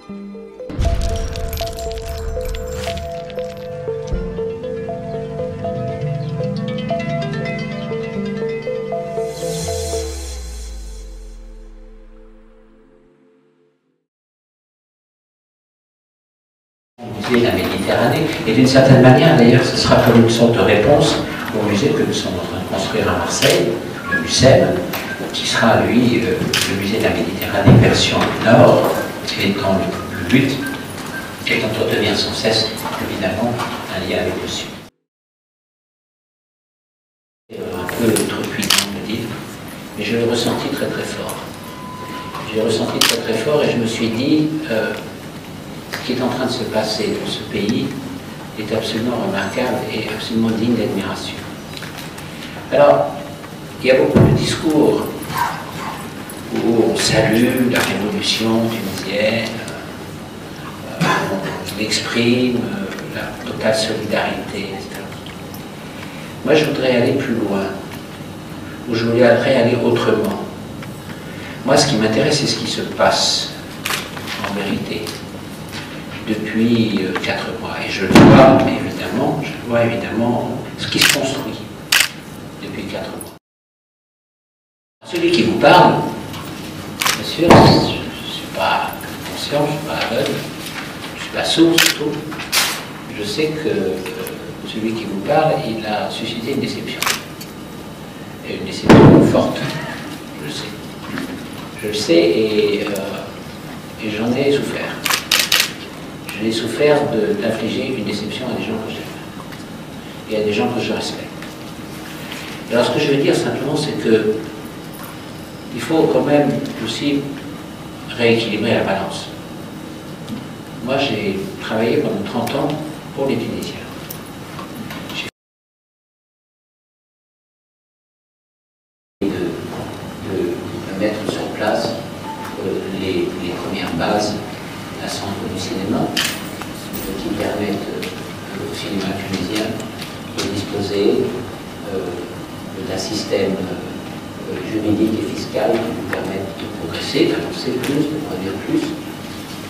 Musée de la Méditerranée, et d'une certaine manière d'ailleurs ce sera comme une sorte de réponse au musée que nous sommes en train de construire à Marseille, le MUSEM, qui sera lui le musée de la Méditerranée version nord, et dont le but est d'entretenir sans cesse évidemment un lien avec le sud. Un peu trop puissant le livre, mais je l'ai ressenti très très fort. J'ai ressenti très très fort et je me suis dit ce qui est en train de se passer dans ce pays est absolument remarquable et absolument digne d'admiration. Alors, il y a beaucoup de discours où on salue la révolution tunisienne, on exprime la totale solidarité, etc. Moi, je voudrais aller plus loin, ou je voudrais aller autrement. Moi, ce qui m'intéresse, c'est ce qui se passe, en vérité, depuis 4 mois. Et je vois évidemment ce qui se construit depuis 4 mois. Celui qui vous parle, bien sûr, je ne suis pas conscient, je ne suis pas aveugle, je ne suis pas sourd surtout. Je sais que celui qui vous parle, il a suscité une déception. Et une déception forte, je le sais. Je le sais et j'en ai souffert. J'ai souffert d'infliger une déception à des gens que j'aime et à des gens que je respecte. Alors ce que je veux dire simplement, c'est que il faut quand même aussi rééquilibrer la balance. Moi, j'ai travaillé pendant 30 ans pour les Tunisiens. De mettre sur place les premières bases d'un centre du cinéma qui permettent au cinéma tunisien de disposer d'un système juridique et fiscal qui lui permettent de progresser, d'avancer plus, de produire plus.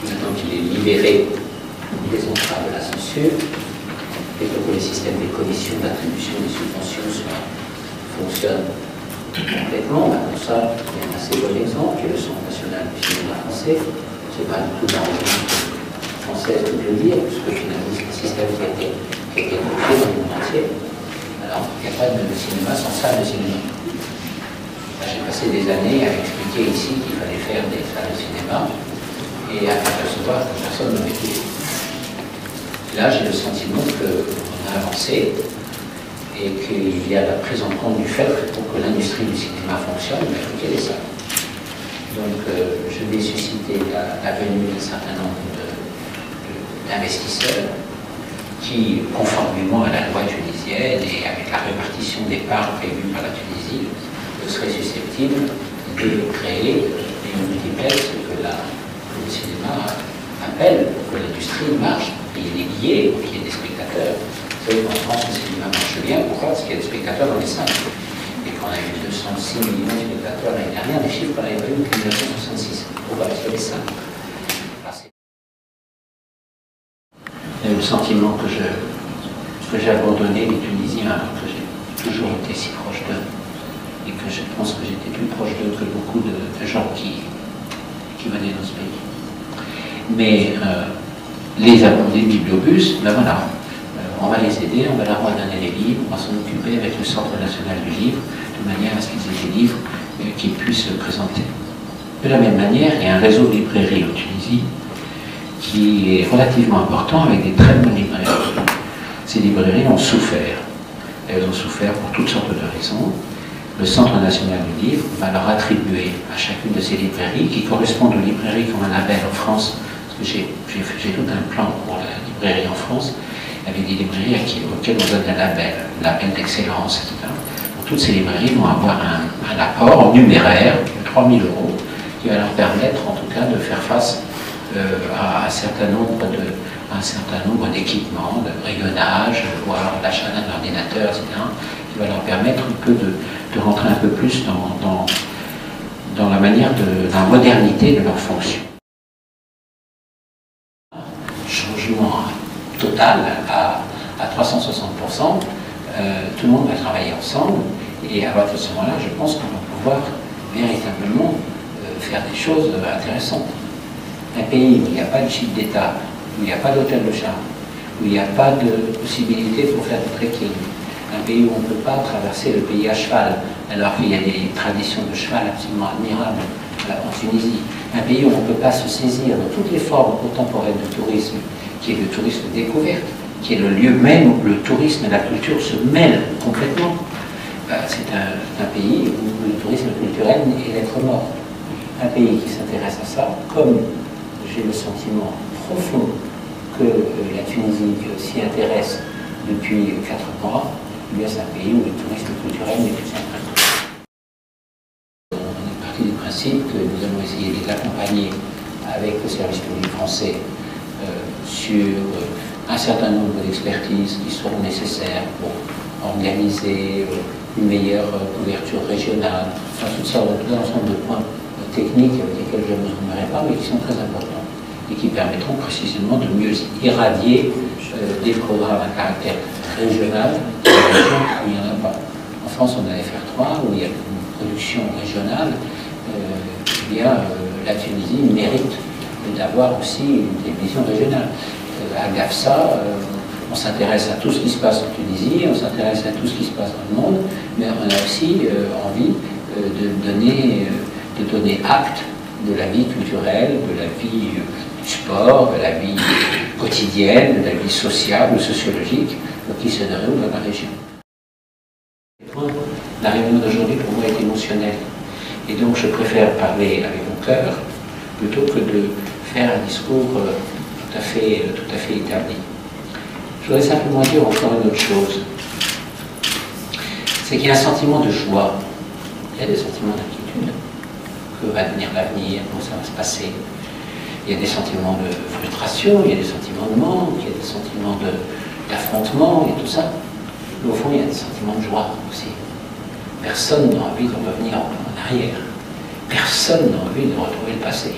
Maintenant qu'il est libéré des entraves de la censure, et que les systèmes des commissions d'attribution des subventions fonctionnent complètement. Pour ça, il y a un assez bon exemple qui est le Centre national du cinéma français. Ce n'est pas du tout dans la française de le dire, puisque finalement c'est un système qui a été copié dans le monde entier. Alors, il n'y a pas de cinéma sans salle de cinéma. J'ai passé des années à expliquer ici qu'il fallait faire des salles de cinéma et à m'apercevoir que personne ne m'écoutait. Là, j'ai le sentiment qu'on a avancé et qu'il y a la prise en compte du fait que pour que l'industrie du cinéma fonctionne, il faut qu'il y ait des salles. Donc, je vais susciter la venue d'un certain nombre d'investisseurs qui, conformément à la loi tunisienne et avec la répartition des parts prévues par la Tunisie, seraient susceptibles de créer des multiplexes que le cinéma appelle pour que l'industrie marche, pour qu'il y ait des billets, pour qu'il y ait des spectateurs. Vous savez qu'en France, le cinéma marche bien, pourquoi? Parce qu'il y a des spectateurs dans les salles. Et qu'on a eu 206 millions de spectateurs l'année dernière, des chiffres qu'on n'avait pas eu depuis 1966. Pourquoi? Parce qu'il y a des salles. J'ai le sentiment que j'ai abandonné les Tunisiens alors que j'ai toujours été si proche d'eux et que je pense que j'étais plus proche d'eux que beaucoup de gens qui venaient dans ce pays. Mais les bibliobus, ben voilà, on va les aider, on va leur donner des livres, on va s'en occuper avec le Centre national du livre, de manière à ce qu'ils aient des livres qu'ils puissent se présenter. De la même manière, il y a un réseau de librairies en Tunisie qui est relativement important avec des très bonnes librairies. Ces librairies ont souffert. Elles ont souffert pour toutes sortes de raisons. Le Centre national du livre va leur attribuer à chacune de ces librairies, qui correspondent aux librairies qui ont un label en France, parce que j'ai tout un plan pour la librairie en France, avec des librairies auxquelles on donne un label d'excellence, etc. Donc, toutes ces librairies vont avoir un apport en numéraire de 3 000 €, qui va leur permettre en tout cas de faire face à un certain nombre d'équipements, de rayonnage, voire l'achat d'un ordinateur, etc., qui va leur permettre un peu de rentrer un peu plus dans la manière de la modernité de leur fonction. totale à 360%, tout le monde va travailler ensemble, et à partir de ce moment-là, je pense qu'on va pouvoir véritablement faire des choses intéressantes. Un pays où il n'y a pas de chef d'État, où il n'y a pas d'hôtel de charme, où il n'y a pas de possibilité pour faire du trekking, un pays où on ne peut pas traverser le pays à cheval, alors qu'il y a des traditions de cheval absolument admirables en Tunisie, un pays où on ne peut pas se saisir de toutes les formes contemporaines de tourisme, qui est le tourisme découverte, qui est le lieu même où le tourisme et la culture se mêlent complètement. C'est un pays où le tourisme culturel est lettre mort. Un pays qui s'intéresse à ça, comme j'ai le sentiment profond que la Tunisie s'y intéresse depuis 4 mois, c'est un pays où le tourisme culturel n'est plus important. On est parti du principe que nous allons essayer de l'accompagner avec le service public français sur un certain nombre d'expertises qui seront nécessaires pour organiser une meilleure couverture régionale, enfin tout un ensemble de points techniques avec lesquels je ne me remettrai pas, mais qui sont très importants et qui permettront précisément de mieux irradier des programmes à caractère régional dans les régions où il n'y en a pas. En France, on a FR3 où il y a une production régionale. La Tunisie mérite d'avoir aussi une télévision régionale. À GAFSA, on s'intéresse à tout ce qui se passe en Tunisie, on s'intéresse à tout ce qui se passe dans le monde, mais on a aussi envie de donner acte de la vie culturelle, de la vie du sport, de la vie quotidienne, de la vie sociale ou sociologique qui se déroule dans la région. La réunion d'aujourd'hui pour moi est émotionnelle et donc je préfère parler avec mon cœur plutôt que de faire un discours tout à fait établi. Je voudrais simplement dire encore une autre chose, c'est qu'il y a un sentiment de joie, il y a des sentiments d'inquiétude. Que va devenir l'avenir, comment ça va se passer. Il y a des sentiments de frustration, il y a des sentiments de manque, il y a des sentiments d'affrontement et tout ça. Mais au fond, il y a des sentiments de joie aussi. Personne n'a envie de revenir en arrière. Personne n'a envie de retrouver le passé.